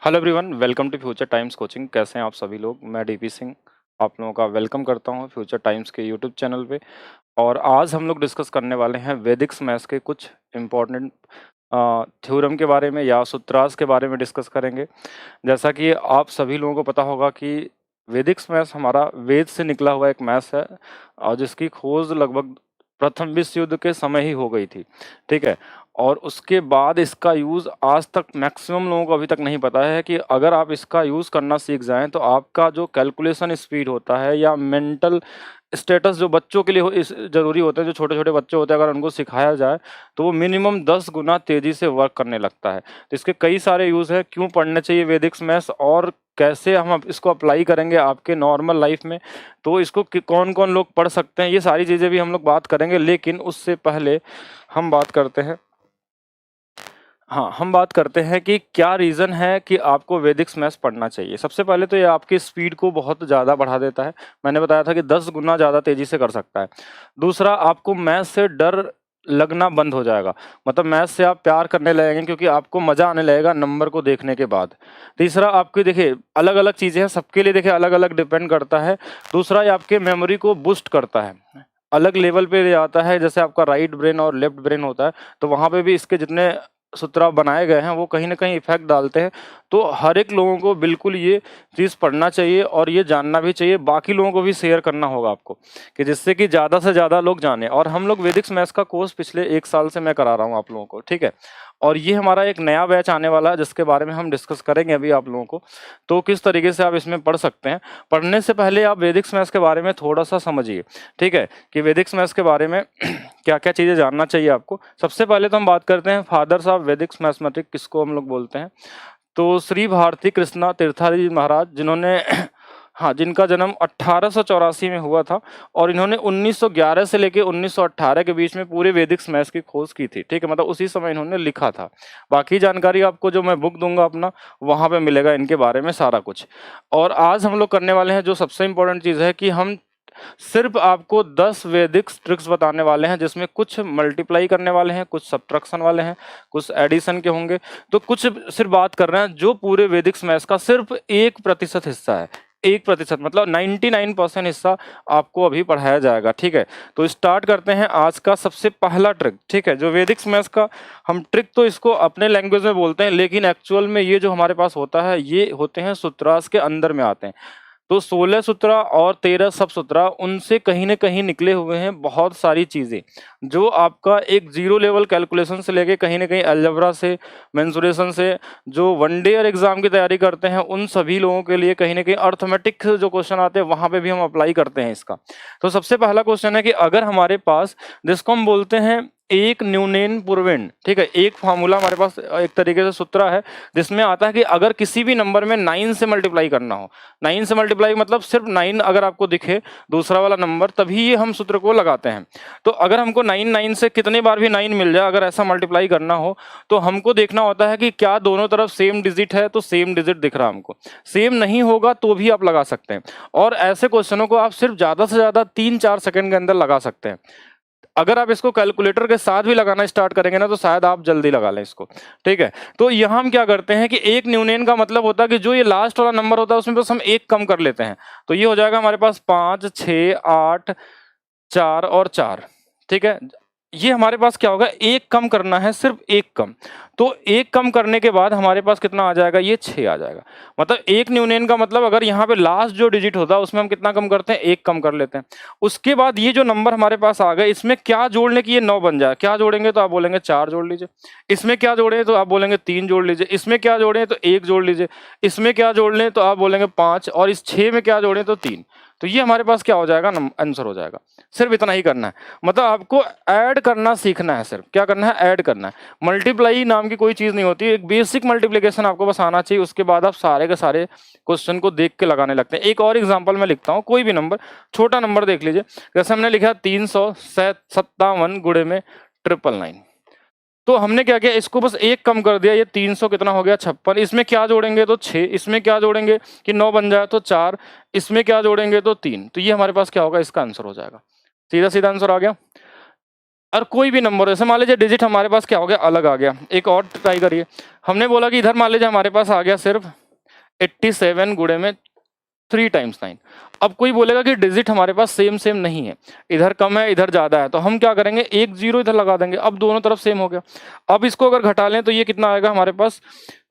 Hello everyone, welcome to Future Times coaching. कैसे हैं आप सभी लोग? मैं डीपी सिंह आप लोगों का वेलकम करता हूं फ्यूचर टाइम्स के यूट्यूब चैनल पे। और आज हम लोग डिस्कस करने वाले हैं वैदिक मैथ्स के कुछ इम्पोर्टेंट थ्योरम के बारे में या सूत्रास के बारे में डिस्कस करेंगे। जैसा कि आप सभी लोगों को पता होगा कि वैदिक मैथ्स हमारा वेद से निकला हुआ एक मैथ्स है और जिसकी खोज लगभग प्रथम विश्व युद्ध के समय ही हो गई थी। ठीक है, और उसके बाद इसका यूज़ आज तक मैक्सिमम लोगों को अभी तक नहीं पता है कि अगर आप इसका यूज़ करना सीख जाएं तो आपका जो कैलकुलेशन स्पीड होता है या मेंटल स्टेटस जो बच्चों के लिए इस ज़रूरी होते हैं, जो छोटे छोटे बच्चे होते हैं, अगर उनको सिखाया जाए तो वो मिनिमम 10 गुना तेज़ी से वर्क करने लगता है। तो इसके कई सारे यूज़ है, क्यों पढ़ने चाहिए वैदिक मैथ्स और कैसे हम इसको अप्लाई करेंगे आपके नॉर्मल लाइफ में, तो इसको कौन कौन लोग पढ़ सकते हैं, ये सारी चीज़ें भी हम लोग बात करेंगे। लेकिन उससे पहले हम बात करते हैं हम बात करते हैं कि क्या रीज़न है कि आपको वैदिक मैथ्स पढ़ना चाहिए। सबसे पहले तो ये आपकी स्पीड को बहुत ज़्यादा बढ़ा देता है। मैंने बताया था कि 10 गुना ज़्यादा तेज़ी से कर सकता है। दूसरा, आपको मैथ्स से डर लगना बंद हो जाएगा, मतलब मैथ्स से आप प्यार करने लगेंगे क्योंकि आपको मज़ा आने लगेगा नंबर को देखने के बाद। तीसरा, आपकी देखिए अलग अलग चीज़ें हैं, सबके लिए देखिए अलग अलग डिपेंड करता है। दूसरा, ये आपके मेमोरी को बूस्ट करता है, अलग लेवल पे ले आता है। जैसे आपका राइट ब्रेन और लेफ्ट ब्रेन होता है, तो वहाँ पे भी इसके जितने सूत्र बनाए गए हैं वो कहीं ना कहीं इफेक्ट डालते हैं। तो हर एक लोगों को बिल्कुल ये चीज़ पढ़ना चाहिए और ये जानना भी चाहिए, बाकी लोगों को भी शेयर करना होगा आपको, कि जिससे कि ज़्यादा से ज़्यादा लोग जाने। और हम लोग वैदिक मैथ्स का कोर्स पिछले 1 साल से मैं करा रहा हूँ आप लोगों को, ठीक है। और ये हमारा एक नया बैच आने वाला है जिसके बारे में हम डिस्कस करेंगे अभी आप लोगों को, तो किस तरीके से आप इसमें पढ़ सकते हैं। पढ़ने से पहले आप वैदिक मैथ्स के बारे में थोड़ा सा समझिए, ठीक है, कि वैदिक मैथ्स के बारे में क्या क्या चीज़ें जानना चाहिए आपको। सबसे पहले तो हम बात करते हैं फादर्स ऑफ वैदिक मैथमेटिक्स किसको हम लोग बोलते हैं। तो श्री भारती कृष्णा तीर्थारी महाराज, जिन्होंने हाँ, जिनका जन्म 1884 में हुआ था और इन्होंने 1911 से लेके 1918 के बीच में पूरे वैदिक मैथ्स की खोज की थी, ठीक है, मतलब उसी समय इन्होंने लिखा था। बाकी जानकारी आपको जो मैं बुक दूंगा अपना, वहाँ पे मिलेगा इनके बारे में सारा कुछ। और आज हम लोग करने वाले हैं जो सबसे इम्पोर्टेंट चीज़ है कि हम सिर्फ आपको 10 वैदिक ट्रिक्स बताने वाले हैं, जिसमें कुछ मल्टीप्लाई करने वाले हैं, कुछ सब्ट्रैक्शन वाले हैं, कुछ एडिशन के होंगे, तो कुछ सिर्फ बात कर रहे हैं जो पूरे वैदिक मैथ्स का सिर्फ 1% हिस्सा है। 1% मतलब 99% हिस्सा आपको अभी पढ़ाया जाएगा, ठीक है। तो स्टार्ट करते हैं आज का सबसे पहला ट्रिक, ठीक है, जो वैदिक मैथ्स का हम ट्रिक तो इसको अपने लैंग्वेज में बोलते हैं, लेकिन एक्चुअल में ये जो हमारे पास होता है ये होते हैं सूत्रास के अंदर में आते हैं। तो 16 सूत्रा और 13 सब सूत्रा, उनसे कहीं ना कहीं निकले हुए हैं बहुत सारी चीज़ें जो आपका एक जीरो लेवल कैलकुलेशन से लेके कहीं ना कहीं अलजबरा से, मेंसुरेशन से, जो वन डे एग्जाम की तैयारी करते हैं उन सभी लोगों के लिए कहीं ना कहीं अर्थमेटिक जो क्वेश्चन आते हैं वहाँ पे भी हम अप्लाई करते हैं इसका। तो सबसे पहला क्वेश्चन है कि अगर हमारे पास, जिसको हम बोलते हैं एक न्यूनेन पूर्वेन, ठीक है, एक फार्मूला हमारे पास एक तरीके से सूत्र है जिसमें आता है कि अगर किसी भी नंबर में 9 से मल्टीप्लाई करना हो, 9 से मल्टीप्लाई मतलब सिर्फ 9 अगर आपको दिखे दूसरा वाला नंबर, तभी ये हम सूत्र को लगाते हैं। तो अगर हमको 9 से कितने बार भी 9 मिल जाए, अगर ऐसा मल्टीप्लाई करना हो तो हमको देखना होता है कि क्या दोनों तरफ सेम डिजिट है, तो सेम डिजिट दिख रहा है हमको, सेम नहीं होगा तो भी आप लगा सकते हैं। और ऐसे क्वेश्चनों को आप सिर्फ ज़्यादा से ज़्यादा 3-4 सेकंड के अंदर लगा सकते हैं। अगर आप इसको कैलकुलेटर के साथ भी लगाना स्टार्ट करेंगे ना तो शायद आप जल्दी लगा लें इसको, ठीक है। तो यहाँ हम क्या करते हैं कि एक न्यूनेन का मतलब होता है कि जो ये लास्ट वाला नंबर होता है उसमें बस हम एक कम कर लेते हैं। तो ये हो जाएगा हमारे पास 5, 6, 8, 4 और 4, ठीक है। ये हमारे पास क्या होगा, एक कम करना है, सिर्फ एक कम। तो एक कम करने के बाद हमारे पास कितना आ जाएगा, ये 6 आ जाएगा। मतलब एक न्यूनेन का मतलब अगर यहाँ पे लास्ट जो डिजिट होता है उसमें हम कितना कम करते हैं, एक कम कर लेते हैं। उसके बाद ये जो नंबर हमारे पास आ गए, इसमें क्या जोड़ने की ये 9 बन जाए। क्या जोड़ेंगे तो आप बोलेंगे 4 जोड़ लीजिए, इसमें क्या जोड़े तो आप बोलेंगे 3 जोड़ लीजिए, इसमें क्या जोड़े तो 1 जोड़ लीजिए, इसमें क्या जोड़ लें तो आप बोलेंगे 5, और इस 6 में क्या जोड़े तो 3। तो ये हमारे पास क्या हो जाएगा, आंसर हो जाएगा। सिर्फ इतना ही करना है, मतलब आपको ऐड करना सीखना है। सिर्फ क्या करना है, ऐड करना है। मल्टीप्लाई नाम की कोई चीज़ नहीं होती, एक बेसिक मल्टीप्लिकेशन आपको बस आना चाहिए। उसके बाद आप सारे के सारे क्वेश्चन को देख के लगाने लगते हैं। एक और एग्जांपल मैं लिखता हूँ, कोई भी नंबर, छोटा नंबर देख लीजिए। जैसे हमने लिखा 357 गुणे में 999, तो हमने क्या किया, इसको बस एक कम कर दिया, ये 300 कितना हो गया 56। इसमें क्या जोड़ेंगे तो 6, इसमें क्या जोड़ेंगे कि 9 बन जाए तो 4, इसमें क्या जोड़ेंगे तो 3। तो ये हमारे पास क्या होगा, इसका आंसर हो जाएगा। सीधा सीधा आंसर आ गया। और कोई भी नंबर, जैसे मान लीजिए डिजिट हमारे पास क्या हो गया, अलग आ गया। एक और ट्राई करिए, हमने बोला कि इधर मान लीजिए हमारे पास आ गया सिर्फ 87 गुणे में 3 टाइम्स 9। अब कोई बोलेगा कि डिजिट हमारे पास सेम सेम नहीं है, इधर कम है इधर ज्यादा है, तो हम क्या करेंगे, एक जीरो इधर लगा देंगे। अब दोनों तरफ सेम हो गया। अब इसको अगर घटा लें तो ये कितना आएगा हमारे पास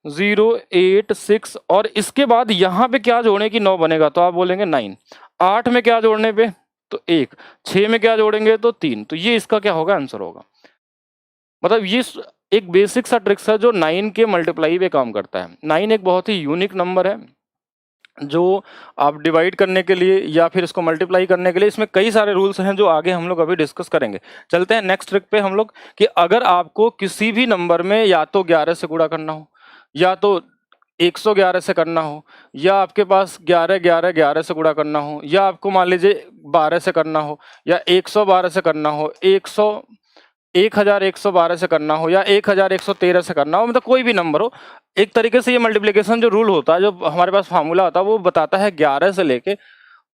086, और इसके बाद यहाँ पे क्या जोड़ने की 9 बनेगा, तो आप बोलेंगे 9। 8 में क्या जोड़ने पे, तो 1। 6 में क्या जोड़ेंगे, तो 3। तो ये इसका क्या होगा, आंसर होगा। मतलब ये एक बेसिक सा ट्रिक्स है जो 9 के मल्टीप्लाई पे काम करता है। 9 एक बहुत ही यूनिक नंबर है जो आप डिवाइड करने के लिए या फिर इसको मल्टीप्लाई करने के लिए, इसमें कई सारे रूल्स हैं जो आगे हम लोग अभी डिस्कस करेंगे। चलते हैं नेक्स्ट ट्रिक पे हम लोग, कि अगर आपको किसी भी नंबर में या तो 11 से गुणा करना हो, या तो 111 से करना हो, या आपके पास 11 11 11 से गुणा करना हो, या आपको मान लीजिए 12 से करना हो, या 112 से करना हो, 1112 से करना हो, या 1113 से करना हो, मतलब कोई भी नंबर हो, एक तरीके से ये मल्टीप्लिकेशन जो रूल होता है, जो हमारे पास फार्मूला होता है, वो बताता है 11 से लेके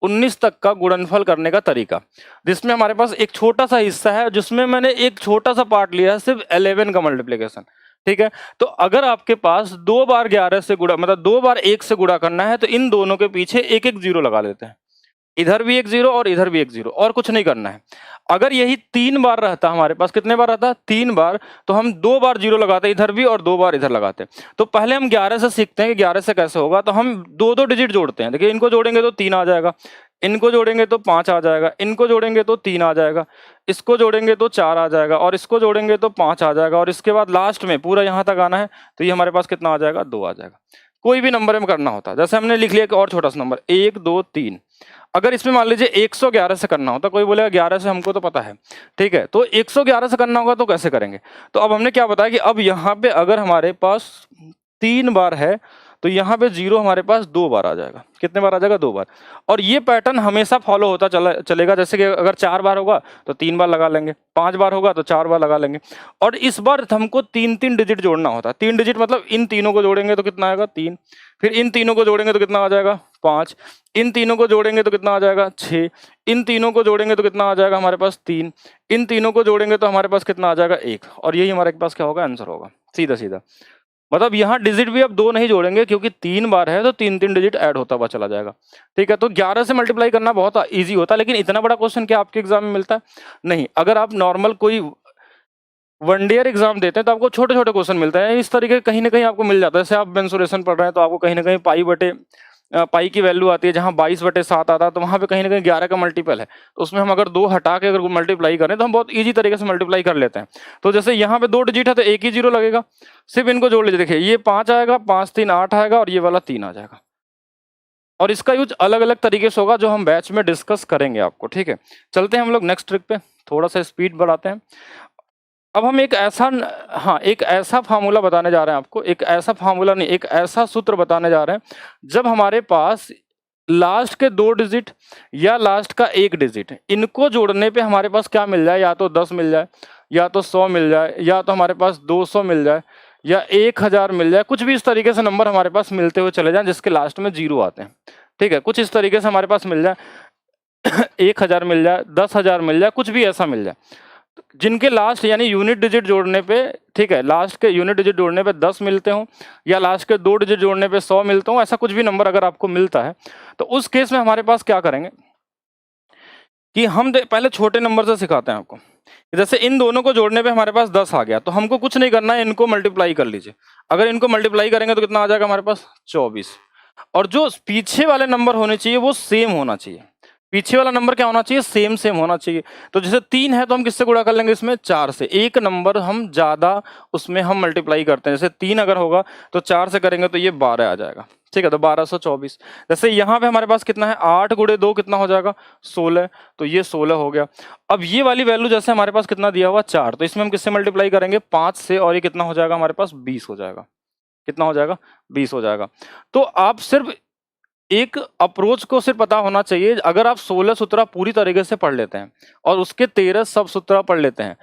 19 तक का गुणनफल करने का तरीका, जिसमें हमारे पास एक छोटा सा हिस्सा है जिसमें मैंने एक छोटा सा पार्ट लिया है, सिर्फ 11 का मल्टीप्लिकेशन। ठीक है, तो अगर आपके पास 2 बार 11 से गुणा, मतलब 2 बार 1 से गुणा करना है, तो इन दोनों के पीछे एक एक जीरो लगा लेते हैं, इधर भी एक जीरो और इधर भी एक जीरो, और कुछ नहीं करना है। अगर यही 3 बार रहता हमारे पास, कितने बार रहता, 3 बार, तो हम 2 बार जीरो लगाते इधर भी और 2 बार इधर लगाते। तो पहले हम 11 से सीखते हैं कि 11 से कैसे होगा। तो हम 2 डिजिट जोड़ते हैं। देखिए, इनको जोड़ेंगे तो 3 आ जाएगा, इनको जोड़ेंगे तो 5 आ जाएगा, इनको जोड़ेंगे तो 3 आ जाएगा, इसको जोड़ेंगे तो 4 आ जाएगा, और इसको जोड़ेंगे तो 5 आ जाएगा, और इसके बाद लास्ट में पूरा यहाँ तक आना है, तो ये हमारे पास कितना आ जाएगा, 2 आ जाएगा। कोई भी नंबर में करना होता है, जैसे हमने लिख लिया एक और छोटा सा नंबर 1 2 3। अगर इसमें मान लीजिए 111 से करना होता, कोई बोलेगा 11 से हमको तो पता है, ठीक है, तो 111 से करना होगा तो कैसे करेंगे। तो अब हमने क्या बताया कि अब यहाँ पे अगर हमारे पास 3 बार है, तो यहाँ पे जीरो हमारे पास 2 बार आ जाएगा। कितने बार आ जाएगा, 2 बार। और ये पैटर्न हमेशा फॉलो होता चलेगा। जैसे कि अगर 4 बार होगा तो 3 बार लगा लेंगे, 5 बार होगा तो 4 बार लगा लेंगे। और इस बार हमको 3 डिजिट जोड़ना होता है। 3 डिजिट मतलब इन तीनों को जोड़ेंगे तो कितना आएगा, 3। फिर इन तीनों को जोड़ेंगे तो कितना आ जाएगा, 5। इन तीनों को जोड़ेंगे तो कितना आ जाएगा, 6। इन तीनों को जोड़ेंगे तो कितना आ जाएगा हमारे पास, 3। इन तीनों को जोड़ेंगे तो हमारे पास कितना आ जाएगा, 1। और यही हमारे पास क्या होगा, आंसर होगा, सीधा सीधा। मतलब यहाँ डिजिट भी अब 2 नहीं जोड़ेंगे, क्योंकि 3 बार है तो 3 डिजिट ऐड होता हुआ चला जाएगा। ठीक है, तो 11 से मल्टीप्लाई करना बहुत ईजी होता है, लेकिन इतना बड़ा क्वेश्चन क्या आपके एग्जाम में मिलता है, नहीं। अगर आप नॉर्मल कोई 1 ईयर एग्जाम देते हैं तो आपको छोटे छोटे क्वेश्चन मिलते हैं इस तरीके, कहीं ना कहीं आपको मिल जाता है। जैसे आप मेंसुरेशन पढ़ रहे हैं तो आपको कहीं ना कहीं पाई की वैल्यू आती है, जहाँ 22/7 आता है, तो वहाँ पे कहीं ना कहीं 11 का मल्टीपल है, तो उसमें हम अगर 2 हटा के अगर मल्टीप्लाई करें तो हम बहुत इजी तरीके से मल्टीप्लाई कर लेते हैं। तो जैसे यहाँ पे 2 डिजिट है तो एक ही जीरो लगेगा, सिर्फ इनको जोड़ लीजिए। देखिए, ये 5 आएगा, 5 3 8 आएगा, और ये वाला 3 आ जाएगा। और इसका यूज अलग अलग तरीके से होगा जो हम बैच में डिस्कस करेंगे आपको। ठीक है, चलते हैं हम लोग नेक्स्ट ट्रिक पे, थोड़ा सा स्पीड बढ़ाते हैं। अब हम एक ऐसा फार्मूला बताने जा रहे हैं आपको, एक ऐसा फार्मूला नहीं, एक ऐसा सूत्र बताने जा रहे हैं जब हमारे पास लास्ट के 2 डिजिट या लास्ट का 1 डिजिट, इनको जोड़ने पे हमारे पास क्या मिल जाए, या तो 10 मिल जाए, या तो 100 मिल जाए, या तो हमारे पास 200 मिल जाए, या 1000 मिल जाए। कुछ भी इस तरीके से नंबर हमारे पास मिलते हुए चले जाएं जिसके लास्ट में जीरो आते हैं। ठीक है, कुछ इस तरीके से हमारे पास मिल जाए 1000 मिल जाए, 10,000 मिल जाए, कुछ भी ऐसा मिल जाए जिनके लास्ट यानी यूनिट डिजिट जोड़ने पे, ठीक है, लास्ट के यूनिट डिजिट जोड़ने पे 10 मिलते हो, या लास्ट के 2 डिजिट जोड़ने पे 100 मिलते हो, ऐसा कुछ भी नंबर अगर आपको मिलता है, तो उस केस में हमारे पास क्या करेंगे कि हम पहले छोटे नंबर से सिखाते हैं आपको। जैसे इन दोनों को जोड़ने पे हमारे पास 10 आ गया, तो हमको कुछ नहीं करना है, इनको मल्टीप्लाई कर लीजिए। अगर इनको मल्टीप्लाई करेंगे तो कितना आ जाएगा हमारे पास, 24। और जो पीछे वाले नंबर होने चाहिए वो सेम होना चाहिए। पीछे वाला नंबर क्या होना चाहिए, सेम सेम होना चाहिए। तो जैसे 3 है तो हम किससे गुणा कर लेंगे, इसमें 4 से। एक नंबर हम ज्यादा उसमें हम मल्टीप्लाई करते हैं। जैसे 3 अगर होगा तो 4 से करेंगे तो ये 12 आ जाएगा। ठीक है, तो 1224। जैसे यहाँ पे हमारे पास कितना है, 8 गुणे 2 कितना हो जाएगा, 16। तो ये 16 हो गया। अब ये वाली वैल्यू जैसे हमारे पास कितना दिया हुआ, 4, तो इसमें हम किससे मल्टीप्लाई करेंगे, 5 से, और ये कितना हो जाएगा हमारे पास, 20 हो जाएगा। कितना हो जाएगा, 20 हो जाएगा। तो आप सिर्फ एक अप्रोच को सिर्फ पता होना चाहिए। अगर आप 16 सूत्र पूरी तरीके से पढ़ लेते हैं और उसके 13 सब सूत्र पढ़ लेते हैं,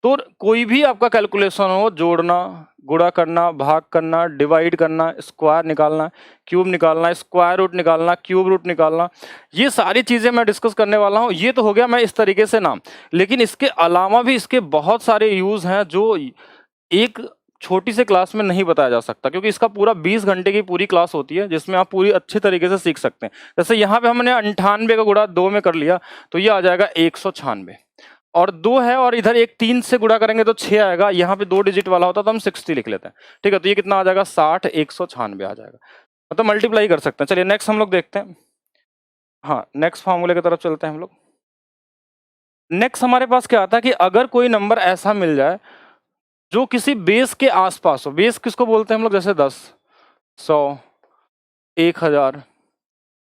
तो कोई भी आपका कैलकुलेशन हो, जोड़ना, गुणा करना, भाग करना, डिवाइड करना, स्क्वायर निकालना, क्यूब निकालना, स्क्वायर रूट निकालना, क्यूब रूट निकालना, ये सारी चीजें मैं डिस्कस करने वाला हूं। ये तो हो गया मैं इस तरीके से नाम, लेकिन इसके अलावा भी इसके बहुत सारे यूज हैं जो एक छोटी से क्लास में नहीं बताया जा सकता, क्योंकि इसका पूरा 20 घंटे की पूरी क्लास होती है जिसमें आप पूरी अच्छी तरीके से सीख सकते हैं। जैसे यहाँ पे हमने 98 का गुणा 2 में कर लिया तो ये आ जाएगा 196, और 2 है और इधर एक 3 से गुणा करेंगे तो 6 आएगा। यहाँ पे 2 डिजिट वाला होता तो हम 60 लिख लेते हैं, ठीक है। तो ये कितना आ जाएगा 60, 196 आ जाएगा, मतलब मल्टीप्लाई कर सकते हैं। चलिए नेक्स्ट हम लोग देखते हैं। हाँ, नेक्स्ट फॉर्मूले की तरफ चलते हैं हम लोग। नेक्स्ट हमारे पास क्या आता है कि अगर कोई नंबर ऐसा मिल जाए जो किसी बेस के आसपास हो। बेस किसको बोलते हैं हम लोग, जैसे 10, 100, 1000,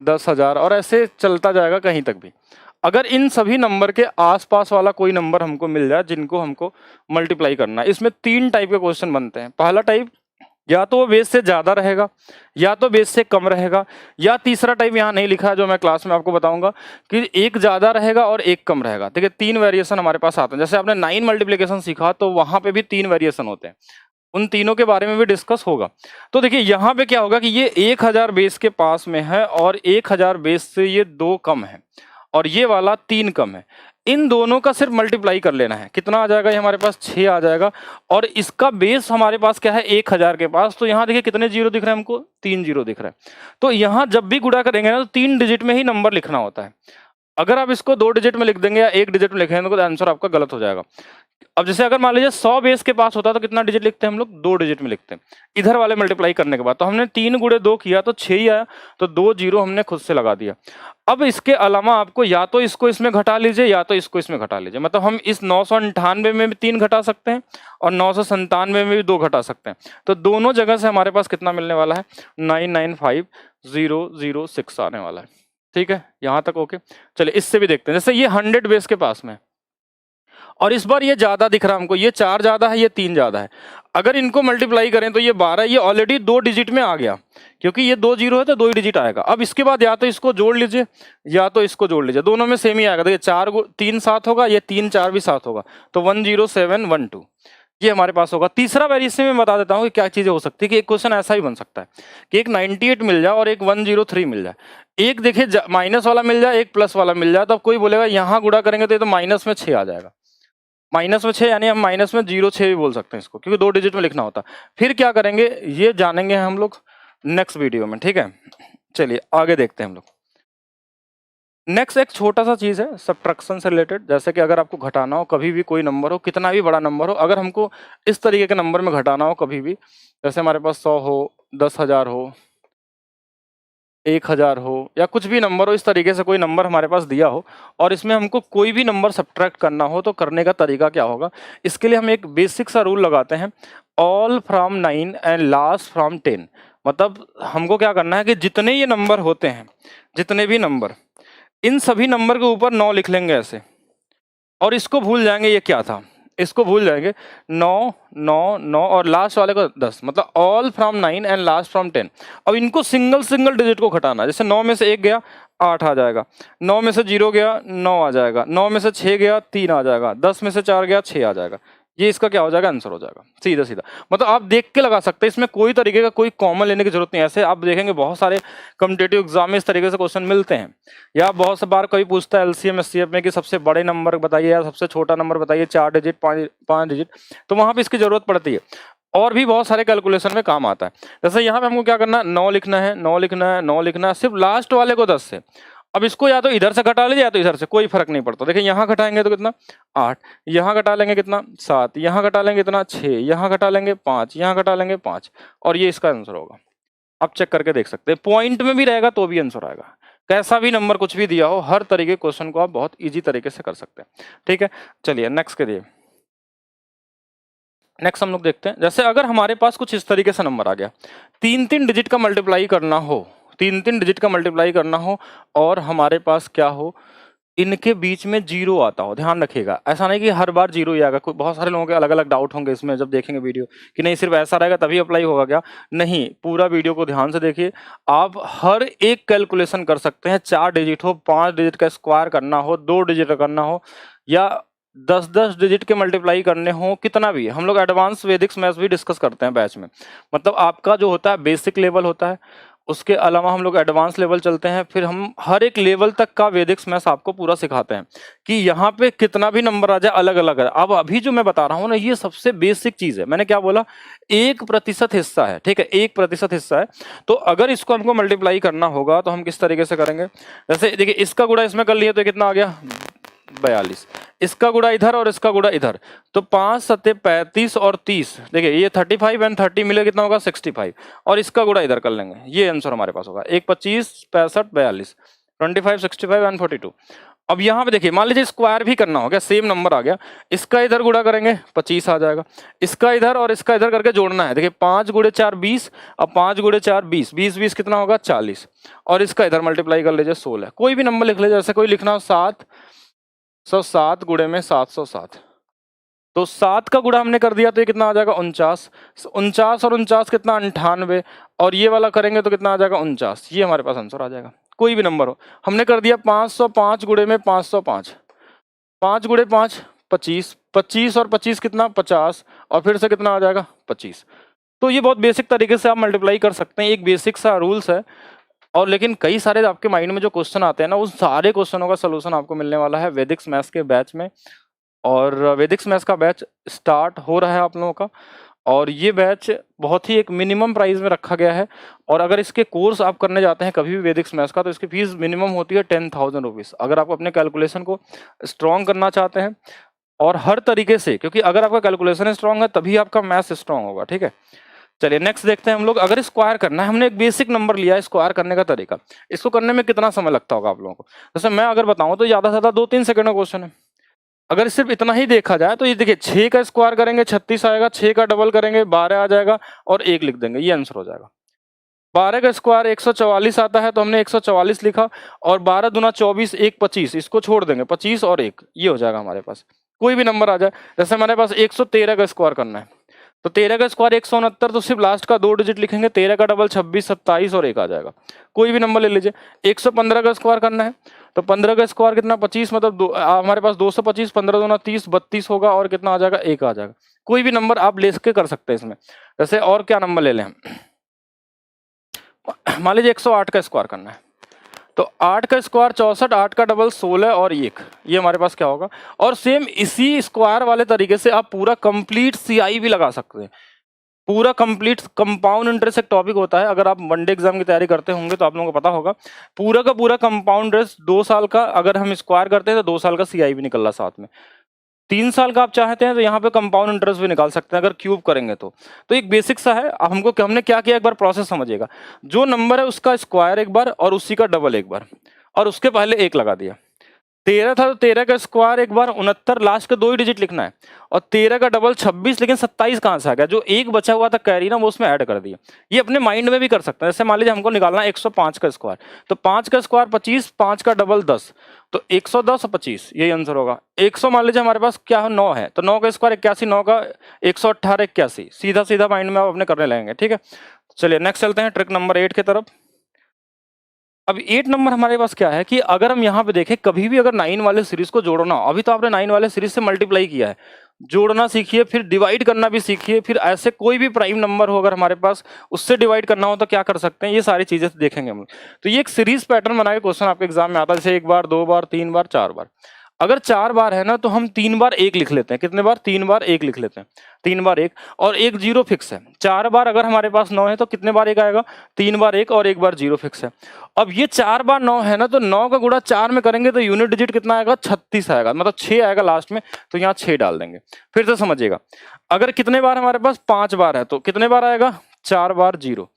10,000 और ऐसे चलता जाएगा कहीं तक भी। अगर इन सभी नंबर के आसपास वाला कोई नंबर हमको मिल जाए जिनको हमको मल्टीप्लाई करना है, इसमें 3 टाइप के क्वेश्चन बनते हैं। पहला टाइप, या तो वो बेस से ज्यादा रहेगा, या तो बेस से कम रहेगा, या तीसरा टाइप यहाँ नहीं लिखा है जो मैं क्लास में आपको बताऊंगा कि एक ज्यादा रहेगा और एक कम रहेगा। ठीक है, 3 वेरिएशन हमारे पास आते हैं। जैसे आपने 9 मल्टीप्लिकेशन सीखा तो वहां पे भी 3 वेरिएशन होते हैं, उन तीनों के बारे में भी डिस्कस होगा। तो देखिए यहाँ पे क्या होगा कि ये 1000 बेस के पास में है और 1000 बेस से ये 2 कम है और ये वाला 3 कम है। इन दोनों का सिर्फ मल्टीप्लाई कर लेना है। कितना आ जाएगा, ये हमारे पास 6 आ जाएगा और इसका बेस हमारे पास क्या है 1000 के पास। तो यहाँ देखिए कितने जीरो दिख रहे हैं हमको, 3 जीरो दिख रहा है। तो यहाँ जब भी गुणा करेंगे ना तो 3 डिजिट में ही नंबर लिखना होता है। अगर आप इसको 2 डिजिट में लिख देंगे या 1 डिजिट में लिखेंगे तो आंसर आपका गलत हो जाएगा। अब जैसे अगर मान लीजिए 100 बेस के पास होता तो कितना डिजिट लिखते हैं हम लोग, 2 डिजिट में लिखते हैं। इधर वाले मल्टीप्लाई करने के बाद तो हमने 3 गुणे 2 किया तो 6 ही आया, तो 2 जीरो हमने खुद से लगा दिया। अब इसके अलावा आपको या तो इसको इसमें घटा लीजिए या तो इसको इसमें घटा लीजिए। मतलब हम इस 998 में भी 3 घटा सकते हैं और 997 में भी 2 घटा सकते हैं। तो दोनों जगह से हमारे पास कितना मिलने वाला है, 995006 आने वाला है। ठीक है, यहां तक ओके। चलिए इससे भी देखते हैं। जैसे ये 100 बेस के पास में और इस बार ये ज्यादा दिख रहा है हमको, ये 4 ज्यादा है, ये 3 ज्यादा है। अगर इनको मल्टीप्लाई करें तो ये 12, ये ऑलरेडी 2 डिजिट में आ गया, क्योंकि ये 2 जीरो है तो 2 ही डिजिट आएगा। अब इसके बाद या तो इसको जोड़ लीजिए या तो इसको जोड़ लीजिए, दोनों में सेम ही आएगा। देखिए 4 3 7 होगा, ये 3 4 भी 7 होगा, तो 10712 ये हमारे पास होगा। तीसरा वेरिएशन में बता देता हूँ कि क्या चीजें हो सकती है कि एक क्वेश्चन ऐसा भी बन सकता है कि एक 98 मिल जाए और एक 103 मिल जाए। एक देखिए माइनस वाला मिल जाए, एक प्लस वाला मिल जाए, तो अब कोई बोलेगा यहाँ गुणा करेंगे तो ये तो माइनस में 6 आ जाएगा। माइनस में 6 यानी हम माइनस में 06 भी बोल सकते हैं इसको, क्योंकि 2 डिजिट में लिखना होता। फिर क्या करेंगे ये जानेंगे हम लोग नेक्स्ट वीडियो में। ठीक है, चलिए आगे देखते हैं हम लोग। नेक्स्ट एक छोटा सा चीज है सब्ट्रैक्शन से रिलेटेड। जैसे कि अगर आपको घटाना हो कभी भी कोई नंबर हो, कितना भी बड़ा नंबर हो, अगर हमको इस तरीके के नंबर में घटाना हो कभी भी, जैसे हमारे पास 100 हो, 10,000 हो, 1000 हो या कुछ भी नंबर हो, इस तरीके से कोई नंबर हमारे पास दिया हो और इसमें हमको कोई भी नंबर सब्ट्रैक्ट करना हो तो करने का तरीका क्या होगा। इसके लिए हम एक बेसिक सा रूल लगाते हैं, all from 9 and last from 10। मतलब हमको क्या करना है कि जितने ये नंबर होते हैं, जितने भी नंबर, इन सभी नंबर के ऊपर 9 लिख लेंगे ऐसे, और इसको भूल जाएंगे ये क्या था, इसको भूल जाएंगे 9 9 9 और लास्ट वाले को 10। मतलब all from 9 and last from 10। अब इनको सिंगल सिंगल डिजिट को घटाना। जैसे 9 में से 1 गया 8 आ जाएगा, 9 में से 0 गया 9 आ जाएगा, 9 में से 6 गया 3 आ जाएगा, 10 में से 4 गया 6 आ जाएगा। ये इसका क्या हो जाएगा, आंसर हो जाएगा सीधा सीधा। मतलब आप देख के लगा सकते हैं, इसमें कोई तरीके का कोई कॉमन लेने की जरूरत नहीं है। ऐसे आप देखेंगे बहुत सारे कॉम्पिटेटिव एग्जाम में इस तरीके से क्वेश्चन मिलते हैं, या बहुत से बार कोई पूछता है एलसीएम एचसीएफ में कि सबसे बड़े नंबर बताइए या सबसे छोटा नंबर बताइए, 4 डिजिट 5 डिजिट, तो वहां पे इसकी जरूरत पड़ती है। और भी बहुत सारे कैलकुलेशन में काम आता है। जैसे यहाँ पे हमको क्या करना है, 9 लिखना है, 9 लिखना है, 9 लिखना है, सिर्फ लास्ट वाले को 10 से। अब इसको या तो इधर से घटा लीजिए या तो इधर से, कोई फर्क नहीं पड़ता। देखिए यहाँ घटाएंगे तो कितना 8, यहाँ घटा लेंगे कितना 7, यहाँ घटा लेंगे कितना 6, यहाँ घटा लेंगे 5, यहाँ घटा लेंगे 5, और ये इसका आंसर होगा। आप चेक करके देख सकते हैं, पॉइंट में भी रहेगा तो भी आंसर आएगा। कैसा भी नंबर कुछ भी दिया हो, हर तरीके क्वेश्चन को आप बहुत ईजी तरीके से कर सकते हैं। ठीक है, चलिए नेक्स्ट करिए। नेक्स्ट हम लोग देखते हैं। जैसे अगर हमारे पास कुछ इस तरीके से नंबर आ गया, 3 डिजिट का मल्टीप्लाई करना हो, 3 डिजिट का मल्टीप्लाई करना हो और हमारे पास क्या हो, इनके बीच में 0 आता हो। ध्यान रखिएगा, ऐसा नहीं कि हर बार 0 ही आएगा। बहुत सारे लोगों के अलग अलग डाउट होंगे इसमें जब देखेंगे वीडियो कि नहीं सिर्फ ऐसा रहेगा तभी अप्लाई होगा क्या। नहीं, पूरा वीडियो को ध्यान से देखिए। आप हर एक कैलकुलेशन कर सकते हैं, 4 डिजिट हो, 5 डिजिट का स्क्वायर करना हो, 2 डिजिट करना हो, या 10 डिजिट के मल्टीप्लाई करने हो, कितना भी। हम लोग एडवांस वैदिक मैथ्स भी डिस्कस करते हैं बैच में। मतलब आपका जो होता है बेसिक लेवल होता है, उसके अलावा हम लोग एडवांस लेवल चलते हैं, फिर हम हर एक लेवल तक का वैदिक मैथ्स आपको पूरा सिखाते हैं कि यहाँ पे कितना भी नंबर आ जाए अलग अलग है। अब अभी जो मैं बता रहा हूँ ना, ये सबसे बेसिक चीज है। मैंने क्या बोला, 1% हिस्सा है, ठीक है, 1% हिस्सा है। तो अगर इसको हमको मल्टीप्लाई करना होगा तो हम किस तरीके से करेंगे, जैसे देखिए इसका गुणा इसमें कर लिए तो कितना आ गया 42, इसका गुणा इधर और इसका गुणा इधर, तो 5 सत्ते 35 और 30, देखिए ये 35 एंड 30 मिले कितना होगा 65, और इसका गुणा इधर कर लेंगे, ये आंसर हमारे पास होगा 1 25 65 42, 25 65 एंड 42। अब यहाँ पे देखिए मान लीजिए स्क्वायर भी करना हो गया, सेम नंबर आ गया, इसका इधर गुणा करेंगे 25 आ जाएगा, इसका इधर और इसका इधर करके जोड़ना है। देखिए 5 गुणे 4 20, अब 5 गुणे 4 20, 20 20 कितना होगा 40, और इसका इधर मल्टीप्लाई कर लीजिए 16। कोई भी नंबर लिख लीजिए, जैसे कोई लिखना हो 707 गुणे में 707, तो 7 का गुणा हमने कर दिया तो ये कितना आ जाएगा 49, 49 और 49 कितना 98, और ये वाला करेंगे तो कितना आ जाएगा 49। ये हमारे पास आंसर आ जाएगा, कोई भी नंबर हो। हमने कर दिया 505 गुणे में 505, 5 गुणे 5 25, 25 और 25 कितना 50, और फिर से कितना आ जाएगा 25। तो ये बहुत बेसिक तरीके से आप मल्टीप्लाई कर सकते हैं, एक बेसिक सा रूल्स है। और लेकिन कई सारे आपके माइंड में जो क्वेश्चन आते हैं ना, उन सारे क्वेश्चनों का सोल्यूशन आपको मिलने वाला है वैदिक मैथ्स के बैच में। और वैदिक मैथ्स का बैच स्टार्ट हो रहा है आप लोगों का, और ये बैच बहुत ही एक मिनिमम प्राइस में रखा गया है। और अगर इसके कोर्स आप करने जाते हैं कभी भी वैदिक मैथ्स का, तो इसकी फीस मिनिमम होती है 10,000 रुपीज़। अगर आप अपने कैलकुलेशन को स्ट्रॉन्ग करना चाहते हैं और हर तरीके से, क्योंकि अगर आपका कैलकुलेशन स्ट्रॉन्ग है तभी आपका मैथ्स स्ट्रॉन्ग होगा, ठीक है। चलिए नेक्स्ट देखते हैं हम लोग। अगर स्क्वायर करना है, हमने एक बेसिक नंबर लिया है, स्क्वायर करने का तरीका, इसको करने में कितना समय लगता होगा आप लोगों को। जैसे मैं अगर बताऊं तो ज्यादा से ज्यादा 2-3 सेकंड का क्वेश्चन है। अगर सिर्फ इतना ही देखा जाए तो ये देखिए 6 का स्क्वायर करेंगे 36 आएगा, 6 का डबल करेंगे 12 आ जाएगा, और 1 लिख देंगे, ये आंसर हो जाएगा। 12 का स्क्वायर 144 आता है तो हमने 144 लिखा, और 12 दूना 24, 1 25, इसको छोड़ देंगे 25 और 1, ये हो जाएगा हमारे पास। कोई भी नंबर आ जाए, जैसे हमारे पास 113 का स्क्वायर करना है, तो 13 का स्क्वायर 169, तो सिर्फ लास्ट का 2 डिजिट लिखेंगे, 13 का डबल 26, 27 और 1 आ जाएगा। कोई भी नंबर ले लीजिए। 115 का स्क्वायर करना है, तो 15 का स्क्वायर कितना 25, मतलब हमारे पास 225, 15 दूना 30, 32 होगा, और कितना आ जाएगा 1 आ जाएगा। कोई भी नंबर आप ले के कर सकते हैं इसमें। जैसे और क्या नंबर ले लें हम, मान लीजिए 108 का स्क्वायर करना है, तो 8 का स्क्वायर 64, 8 का डबल 16 और 1, ये हमारे पास क्या होगा। और सेम इसी स्क्वायर वाले तरीके से आप पूरा कंप्लीट सीआई भी लगा सकते हैं। पूरा कंप्लीट कंपाउंड इंटरेस्ट एक टॉपिक होता है, अगर आप वनडे एग्जाम की तैयारी करते होंगे तो आप लोगों को पता होगा। पूरा का पूरा कंपाउंड इंटरेस्ट 2 साल का अगर हम स्क्वायर करते हैं तो 2 साल का सीआई भी निकल रहा साथ में। 3 साल का आप चाहते हैं तो यहाँ पे कंपाउंड इंटरेस्ट भी निकाल सकते हैं अगर क्यूब करेंगे तो एक बेसिक सा है। हमने क्या किया, एक बार प्रोसेस समझिएगा। जो नंबर है उसका स्क्वायर एक बार और उसी का डबल एक बार, और उसके पहले 1 लगा दिया। 13 था तो 13 का स्क्वायर एक बार 69, लास्ट के 2 ही डिजिट लिखना है, और 13 का डबल 26, लेकिन 27 कहाँ से आ गया, जो 1 बचा हुआ था कैरी ना, वो उसमें ऐड कर दिया। ये अपने माइंड में भी कर सकते हैं। जैसे मान लीजिए हमको निकालना है 105 का स्क्वायर, तो 5 का स्क्वायर 25, 5 का डबल 10, तो 110 और 25, यही आंसर होगा। 100 मान लीजिए हमारे पास क्या है 9 है, तो 9 का स्क्वायर 81, 9 का 118 81, सीधा सीधा माइंड में आप अपने करने लगेंगे, ठीक है। चलिए नेक्स्ट चलते हैं ट्रिक नंबर 8 की तरफ। अब 8 नंबर हमारे पास क्या है कि अगर हम यहाँ पे देखें, कभी भी अगर 9 वाले सीरीज को जोड़ना हो, अभी तो आपने 9 वाले सीरीज से मल्टीप्लाई किया है, जोड़ना सीखिए, फिर डिवाइड करना भी सीखिए, फिर ऐसे कोई भी प्राइम नंबर हो अगर हमारे पास, उससे डिवाइड करना हो तो क्या कर सकते हैं, ये सारी चीजें देखेंगे हम। तो ये एक सीरीज पैटर्न बना के क्वेश्चन आपके एग्जाम में आता है, जैसे 1 बार 2 बार 3 बार 4 बार। अगर 4 बार है ना तो हम 3 बार 1 लिख लेते हैं। कितने बार, 3 बार 1 लिख लेते हैं, 3 बार 1, और 1 0 फिक्स है। 4 बार अगर हमारे पास 9 है तो कितने बार 1 आएगा, 3 बार 1 और 1 बार 0 फिक्स है। अब ये 4 बार 9 है ना, तो 9 का गुणा 4 में करेंगे तो यूनिट डिजिट कितना आएगा 36 आएगा, मतलब 6 आएगा लास्ट में, तो यहाँ 6 डाल देंगे। फिर से समझिएगा, अगर कितने बार हमारे पास 5 बार है तो कितने बार आएगा, 4 बार 0,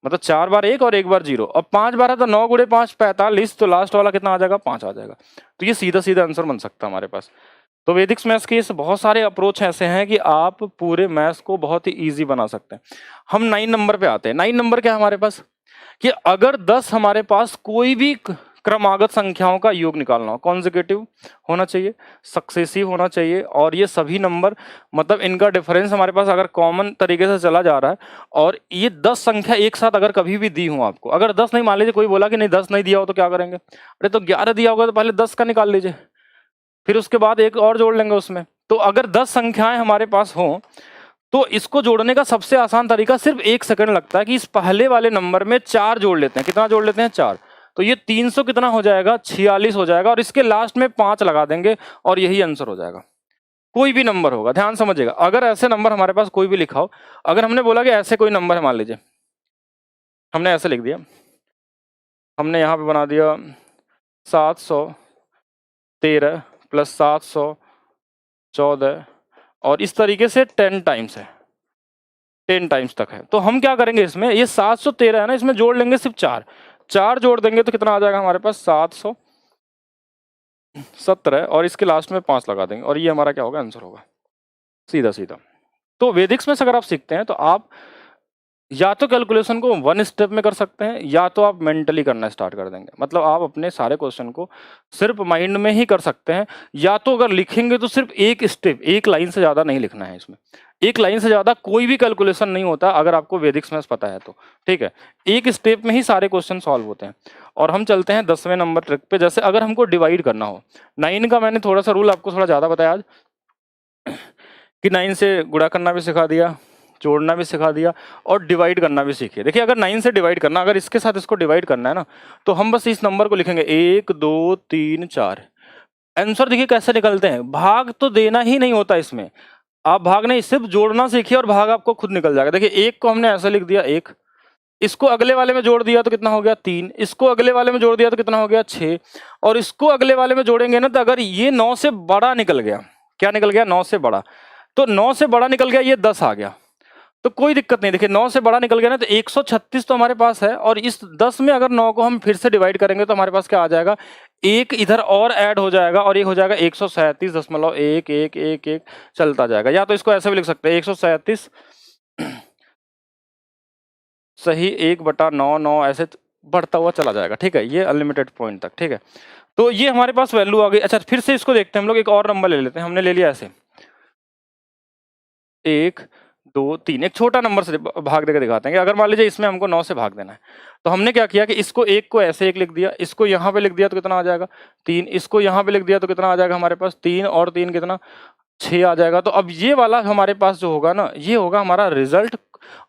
मतलब 4 बार 1 और 1 बार 0, और 5 बार है तो 9 गुणे 5 45, तो लास्ट वाला कितना आ जाएगा 5 आ जाएगा। तो ये सीधा सीधा आंसर बन सकता है हमारे पास। तो वैदिक मैथ्स के बहुत सारे अप्रोच ऐसे हैं कि आप पूरे मैथ्स को बहुत ही इजी बना सकते हैं। हम 9 नंबर पे आते हैं। 9 नंबर क्या है हमारे पास कि अगर 10 हमारे पास कोई भी क्रमागत संख्याओं का योग निकालना हो, कॉन्जिक्यूटिव होना चाहिए, सक्सेसिव होना चाहिए, और ये सभी नंबर मतलब इनका डिफरेंस हमारे पास अगर कॉमन तरीके से चला जा रहा है, और ये 10 संख्या एक साथ अगर कभी भी दी हो आपको, अगर 10 नहीं, मान लीजिए कोई बोला कि नहीं 10 नहीं दिया हो तो क्या करेंगे, अरे तो 11 दिया होगा तो पहले 10 का निकाल लीजिए, फिर उसके बाद एक और जोड़ लेंगे उसमें। तो अगर 10 संख्याएं हमारे पास हों तो इसको जोड़ने का सबसे आसान तरीका सिर्फ 1 सेकंड लगता है कि इस पहले वाले नंबर में 4 जोड़ लेते हैं। कितना जोड़ लेते हैं? 4। तो ये 300 कितना हो जाएगा? 46 हो जाएगा, और इसके लास्ट में 5 लगा देंगे और यही आंसर हो जाएगा। कोई भी नंबर होगा, ध्यान समझिएगा। अगर ऐसे नंबर हमारे पास कोई भी लिखा हो, अगर हमने बोला कि ऐसे कोई नंबर है, मान लीजिए हमने ऐसे लिख दिया, हमने यहाँ पे बना दिया 713 प्लस 714, और इस तरीके से 10 टाइम्स है, 10 टाइम्स तक है। तो हम क्या करेंगे, इसमें ये 713 है ना, इसमें जोड़ लेंगे सिर्फ 4 जोड़ देंगे तो कितना आ जाएगा हमारे पास? 717, और इसके लास्ट में 5 लगा देंगे और ये हमारा क्या होगा? आंसर होगा, सीधा सीधा। तो वैदिक्स में अगर आप सीखते हैं तो आप या तो कैलकुलेशन को 1 स्टेप में कर सकते हैं, या तो आप मेंटली करना स्टार्ट कर देंगे। मतलब आप अपने सारे क्वेश्चन को सिर्फ माइंड में ही कर सकते हैं, या तो अगर लिखेंगे तो सिर्फ एक स्टेप, एक लाइन से ज़्यादा नहीं लिखना है। इसमें एक लाइन से ज़्यादा कोई भी कैलकुलेशन नहीं होता अगर आपको वैदिक्स मैथ्स पता है तो, ठीक है। एक स्टेप में ही सारे क्वेश्चन सॉल्व होते हैं। और हम चलते हैं 10वें नंबर ट्रिक पे। जैसे अगर हमको डिवाइड करना हो, 9 का मैंने थोड़ा सा रूल आपको थोड़ा ज़्यादा बताया आज, कि 9 से गुणा करना भी सिखा दिया, जोड़ना भी सिखा दिया, और डिवाइड करना भी सीखिए। देखिए अगर 9 से डिवाइड करना, अगर इसके साथ इसको डिवाइड करना है ना, तो हम बस इस नंबर को लिखेंगे 1 2 3 4। आंसर देखिए कैसे निकलते हैं। भाग तो देना ही नहीं होता इसमें, आप भाग नहीं, सिर्फ जोड़ना सीखिए और भाग आपको खुद निकल जाएगा। देखिए 1 को हमने ऐसे लिख दिया 1, इसको अगले वाले में जोड़ दिया तो कितना हो गया? 3, इसको अगले वाले में जोड़ दिया तो कितना हो गया? 6, और इसको अगले वाले में जोड़ेंगे ना, तो अगर ये 9 से बड़ा निकल गया, क्या निकल गया? 9 से बड़ा। तो 9 से बड़ा निकल गया, ये 10 आ गया, तो कोई दिक्कत नहीं। देखिए 9 से बड़ा निकल गया ना, तो 136 तो हमारे पास है, और इस 10 में अगर 9 को हम फिर से डिवाइड करेंगे तो हमारे पास क्या आ जाएगा? एक इधर और ऐड हो जाएगा, और ये हो जाएगा 137.11111 चलता जाएगा। या तो इसको ऐसे भी लिख सकते हैं 137 सही 1/9 ऐसे बढ़ता हुआ चला जाएगा, ठीक है। ये अनलिमिटेड पॉइंट तक, ठीक है। तो ये हमारे पास वैल्यू आ गई। अच्छा फिर से इसको देखते हैं हम लोग, एक और नंबर ले लेते हैं। हमने ले लिया ऐसे 1 2 3, एक छोटा नंबर से भाग देकर दिखाते हैं कि अगर मान लीजिए इसमें हमको 9 से भाग देना है, तो हमने क्या किया कि इसको 1 को ऐसे 1 लिख दिया, इसको यहाँ पे लिख दिया तो कितना आ जाएगा? 3, इसको यहाँ पे लिख दिया तो कितना आ जाएगा हमारे पास? 3 और 3 कितना? 6 आ जाएगा। तो अब ये वाला हमारे पास जो होगा ना, ये होगा हमारा रिजल्ट,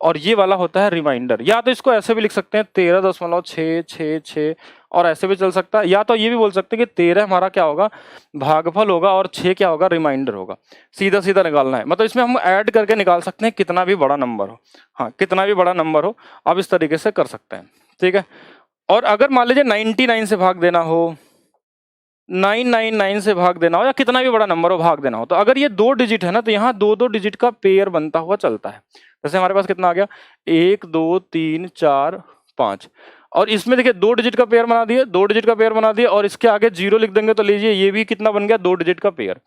और ये वाला होता है रिमाइंडर। या तो इसको ऐसे भी लिख सकते हैं 13.666, और ऐसे भी चल सकता है, या तो ये भी बोल सकते हैं कि 13 हमारा क्या होगा? भागफल होगा, और 6 क्या होगा? रिमाइंडर होगा। सीधा सीधा निकालना है, मतलब इसमें हम ऐड करके निकाल सकते हैं कितना भी बड़ा नंबर हो। हाँ, कितना भी बड़ा नंबर हो आप इस तरीके से कर सकते हैं, ठीक है। और अगर मान लीजिए 99 से भाग देना हो, 999 से भाग देना हो, या कितना भी बड़ा नंबर हो भाग देना हो, तो अगर ये 2 डिजिट है ना, तो यहाँ 2 डिजिट का पेयर बनता हुआ चलता है। जैसे हमारे पास कितना आ गया? 1 2 3 4 5, और इसमें देखिए 2 डिजिट का पेयर बना दिए, 2 डिजिट का पेयर बना दिए, और इसके आगे 0 लिख देंगे तो लीजिए ये भी कितना बन गया? 2 डिजिट का पेयर।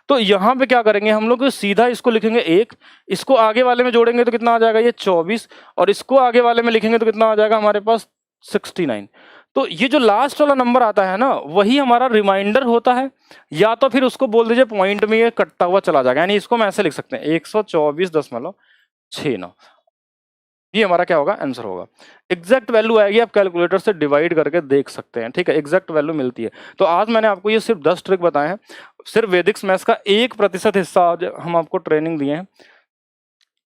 तो यहाँ पे क्या करेंगे हम लोग? सीधा इसको लिखेंगे 1, इसको आगे वाले में जोड़ेंगे तो कितना आ जाएगा? ये 24, और इसको आगे वाले में लिखेंगे तो कितना आ जाएगा हमारे पास? 69। तो ये जो लास्ट वाला नंबर आता है ना, वही हमारा रिमाइंडर होता है, या तो फिर उसको बोल दीजिए पॉइंट में ये कटता हुआ चला जाएगा। यानी इसको हम ऐसे लिख सकते हैं 124.69, ये हमारा क्या होगा? आंसर होगा। एग्जैक्ट वैल्यू आएगी, आप कैलकुलेटर से डिवाइड करके देख सकते हैं, ठीक है। एग्जैक्ट वैल्यू मिलती है। तो आज मैंने आपको ये सिर्फ 10 ट्रिक बताए हैं, सिर्फ वैदिक मैथ्स का 1% हिस्सा आज हम आपको ट्रेनिंग दिए हैं।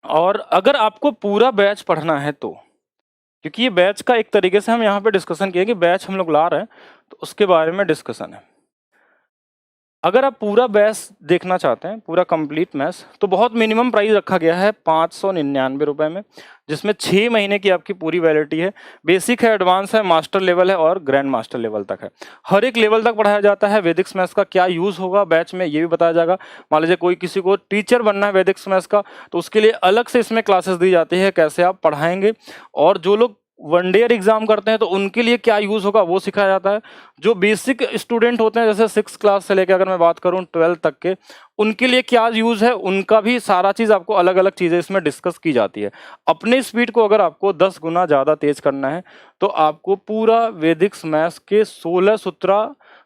और अगर आपको पूरा बैच पढ़ना है तो, क्योंकि ये बैच का एक तरीके से हम यहाँ पे डिस्कशन किए कि बैच हम लोग ला रहे हैं, तो उसके बारे में डिस्कशन है। अगर आप पूरा बैच देखना चाहते हैं, पूरा कंप्लीट मैथ्स, तो बहुत मिनिमम प्राइस रखा गया है 599 रुपए में, जिसमें 6 महीने की आपकी पूरी वैलिडिटी है। बेसिक है, एडवांस है, मास्टर लेवल है, और ग्रैंड मास्टर लेवल तक है। हर एक लेवल तक पढ़ाया जाता है। वैदिक मैथ्स का क्या यूज होगा बैच में, ये भी बताया जाएगा। मान लीजिए कोई किसी को टीचर बनना है वैदिक मैथ्स का, तो उसके लिए अलग से इसमें क्लासेस दी जाती है, कैसे आप पढ़ाएंगे। और जो लोग 1 ईयर एग्जाम करते हैं तो उनके लिए क्या यूज होगा वो सिखाया जाता है। जो बेसिक स्टूडेंट होते हैं, जैसे 6 क्लास से लेकर अगर मैं बात करूं 12 तक के, उनके लिए क्या यूज है, उनका भी सारा चीज आपको अलग अलग चीजें इसमें डिस्कस की जाती है। अपने स्पीड को अगर आपको 10 गुना ज्यादा तेज करना है, तो आपको पूरा वैदिक मैथ्स के 16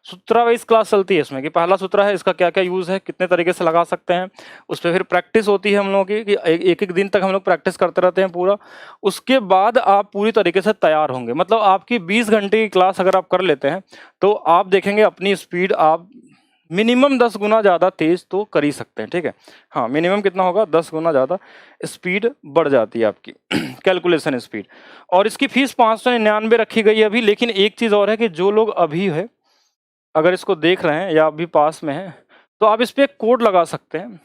सूत्रा वाइज क्लास चलती है इसमें, कि पहला सूत्र है, इसका क्या क्या यूज है, कितने तरीके से लगा सकते हैं। उस पर फिर प्रैक्टिस होती है हम लोगों की, कि एक एक दिन तक हम लोग प्रैक्टिस करते रहते हैं पूरा। उसके बाद आप पूरी तरीके से तैयार होंगे। मतलब आपकी 20 घंटे की क्लास अगर आप कर लेते हैं, तो आप देखेंगे अपनी स्पीड आप मिनिमम 10 गुना ज़्यादा तेज तो कर ही सकते हैं, ठीक है। हाँ, मिनिमम कितना होगा, 10 गुना ज़्यादा स्पीड बढ़ जाती है आपकी कैलकुलेशन स्पीड। और इसकी फीस 599 रखी गई है अभी। लेकिन एक चीज़ और है कि जो लोग अभी है, अगर इसको देख रहे हैं या अभी पास में हैं, तो आप इस पे एक कोड लगा सकते हैं।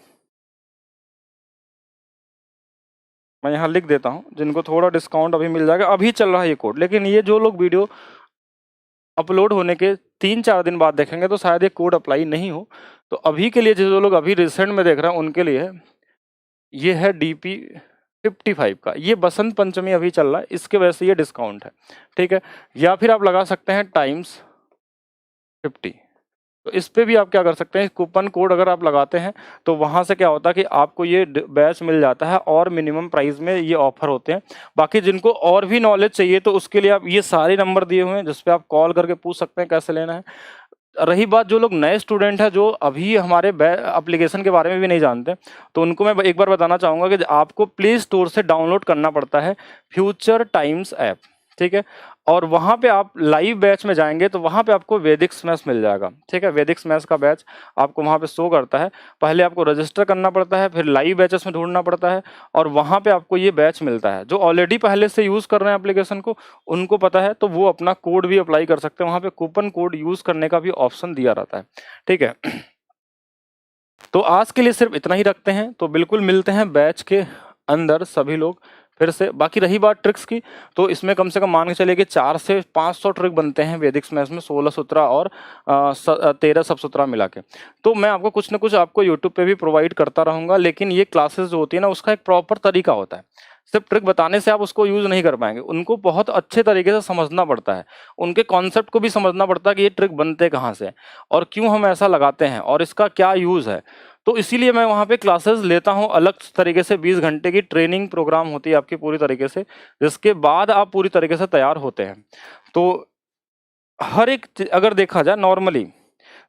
मैं यहाँ लिख देता हूँ, जिनको थोड़ा डिस्काउंट अभी मिल जाएगा, अभी चल रहा है ये कोड। लेकिन ये जो लोग वीडियो अपलोड होने के 3-4 दिन बाद देखेंगे तो शायद ये कोड अप्लाई नहीं हो। तो अभी के लिए जो लोग अभी रिसेंट में देख रहे हैं उनके लिए ये है DP 55 का। ये बसंत पंचमी अभी चल रहा है, इसके वजह से ये डिस्काउंट है, ठीक है। या फिर आप लगा सकते हैं ×50। तो इस पे भी आप क्या कर सकते हैं, कूपन कोड अगर आप लगाते हैं तो वहाँ से क्या होता है कि आपको ये बैच मिल जाता है और मिनिमम प्राइस में ये ऑफर होते हैं। बाकी जिनको और भी नॉलेज चाहिए तो उसके लिए आप ये सारे नंबर दिए हुए हैं जिस पे आप कॉल करके पूछ सकते हैं कैसे लेना है। रही बात जो लोग नए स्टूडेंट हैं जो अभी हमारे एप्लीकेशन के बारे में भी नहीं जानते, तो उनको मैं एक बार बताना चाहूँगा कि आपको प्ले स्टोर से डाउनलोड करना पड़ता है फ्यूचर टाइम्स ऐप, ठीक है। और वहाँ पे आप लाइव बैच में जाएंगे तो वहाँ पे आपको वैदिक स्मैश मिल जाएगा, ठीक है। वैदिक स्मैश का बैच आपको वहाँ पे शो करता है। पहले आपको रजिस्टर करना पड़ता है, फिर लाइव बैचेस में ढूंढना पड़ता है, और वहाँ पे आपको ये बैच मिलता है। जो ऑलरेडी पहले से यूज़ कर रहे हैं एप्लीकेशन को, उनको पता है, तो वो अपना कोड भी अप्लाई कर सकते हैं। वहाँ पे कूपन कोड यूज़ करने का भी ऑप्शन दिया रहता है, ठीक है। तो आज के लिए सिर्फ इतना ही रखते हैं। तो बिल्कुल मिलते हैं बैच के अंदर सभी लोग फिर से। बाकी रही बात ट्रिक्स की, तो इसमें कम से कम मान के चलिए कि 400 से 500 ट्रिक बनते हैं वैदिक स्मैश में, 16 सूत्रा और 13 सब सूत्रा मिला के। तो मैं आपको कुछ ना कुछ आपको यूट्यूब पे भी प्रोवाइड करता रहूँगा। लेकिन ये क्लासेस जो होती है ना, उसका एक प्रॉपर तरीका होता है। सिर्फ ट्रिक बताने से आप उसको यूज़ नहीं कर पाएंगे, उनको बहुत अच्छे तरीके से समझना पड़ता है। उनके कॉन्सेप्ट को भी समझना पड़ता है कि ये ट्रिक बनते कहाँ से और क्यों हम ऐसा लगाते हैं और इसका क्या यूज़ है। तो इसीलिए मैं वहाँ पे क्लासेस लेता हूँ अलग तरीके से। 20 घंटे की ट्रेनिंग प्रोग्राम होती है आपकी पूरी तरीके से, जिसके बाद आप पूरी तरीके से तैयार होते हैं। तो हर एक अगर देखा जाए नॉर्मली,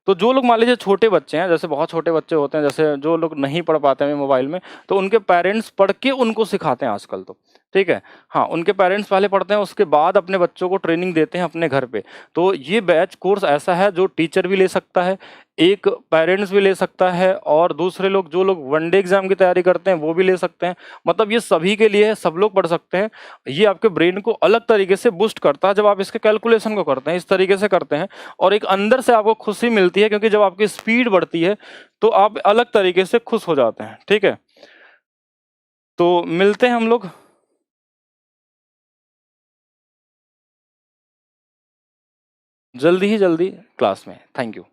तो जो लोग मान लीजिए छोटे बच्चे हैं, जैसे बहुत छोटे बच्चे होते हैं, जैसे जो लोग नहीं पढ़ पाते हैं मोबाइल में, तो उनके पेरेंट्स पढ़ के उनको सिखाते हैं आजकल तो, ठीक है। हाँ, उनके पेरेंट्स पहले पढ़ते हैं, उसके बाद अपने बच्चों को ट्रेनिंग देते हैं अपने घर पे। तो ये बैच कोर्स ऐसा है जो टीचर भी ले सकता है, एक पेरेंट्स भी ले सकता है, और दूसरे लोग जो लोग वनडे एग्जाम की तैयारी करते हैं वो भी ले सकते हैं। मतलब ये सभी के लिए है, सब लोग पढ़ सकते हैं। ये आपके ब्रेन को अलग तरीके से बूस्ट करता है जब आप इसके कैलकुलेशन को करते हैं, इस तरीके से करते हैं। और एक अंदर से आपको खुशी मिलती है, क्योंकि जब आपकी स्पीड बढ़ती है तो आप अलग तरीके से खुश हो जाते हैं, ठीक है। तो मिलते हैं हम लोग जल्दी ही जल्दी क्लास में। Thank you.